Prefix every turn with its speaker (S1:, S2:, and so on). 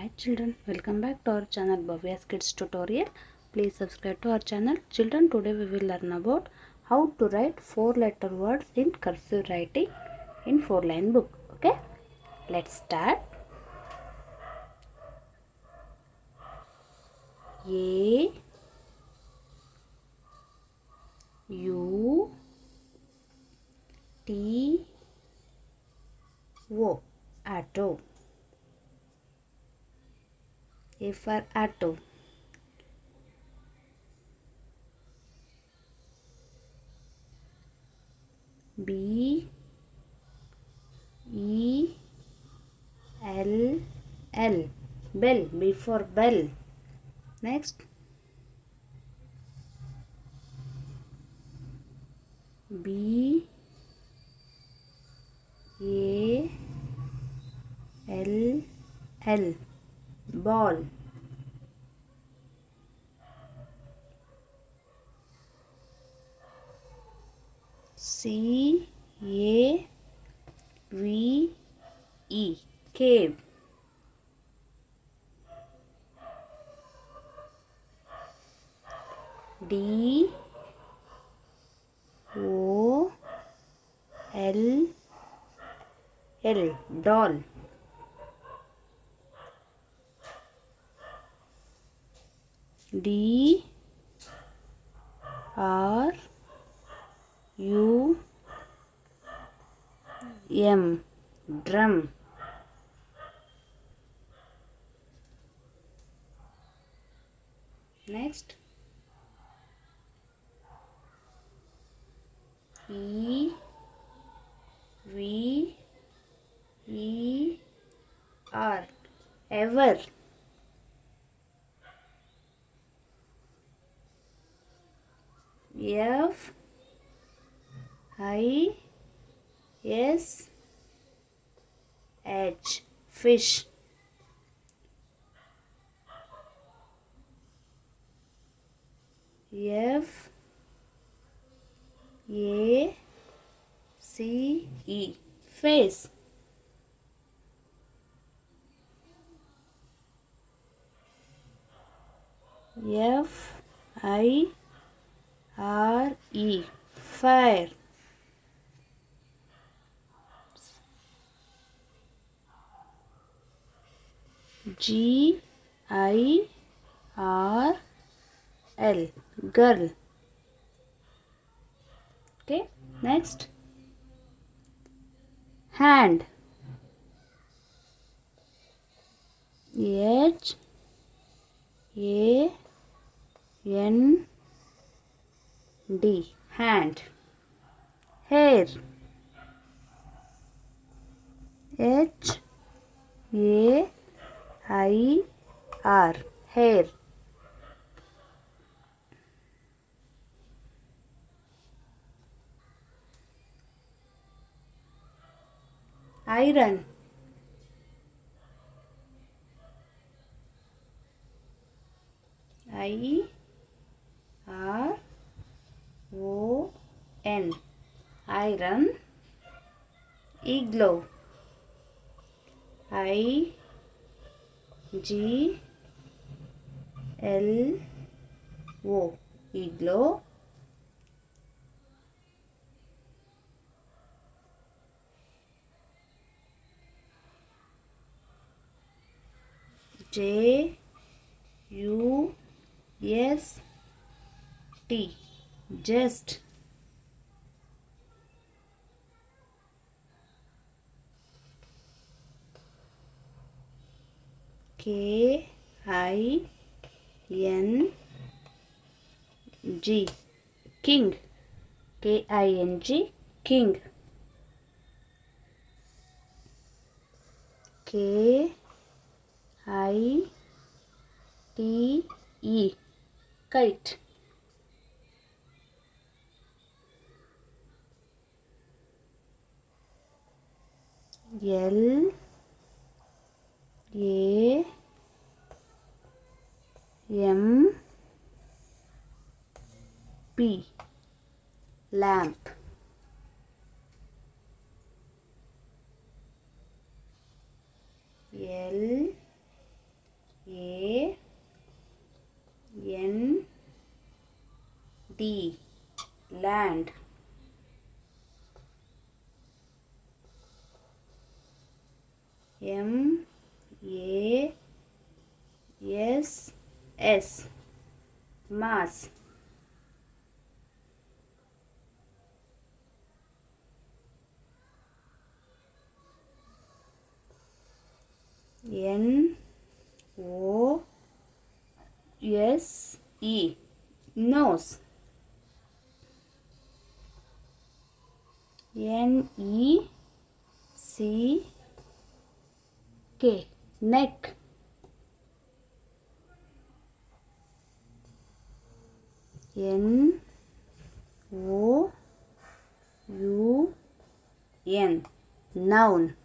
S1: Hi children, welcome back to our channel Bhavya's Kids Tutorial. Please subscribe to our channel. Children, today we will learn about how to write 4-letter words in cursive writing in 4-line book. Okay, let's start. A U T O, auto. A for auto. B E L L, bell. B for bell. Next, B A L L, ball. C A V E, cave. D O L L, doll. D R U M, drum. Next, E V E R, ever. F I S H, fish. F A C E, face. F I R E, fire. G I R L, girl. Okay, next, hand. H A N D, hand. Hair. H A I R, hair. Iron. I R O N, iron. Igloo. I G L O, igloo. J U S T, just. K I N G, king. K I N G, king. K I T E, kite. L A M P, lamp. L land. mass, mass. nose, nose. neck, neck. noun, noun.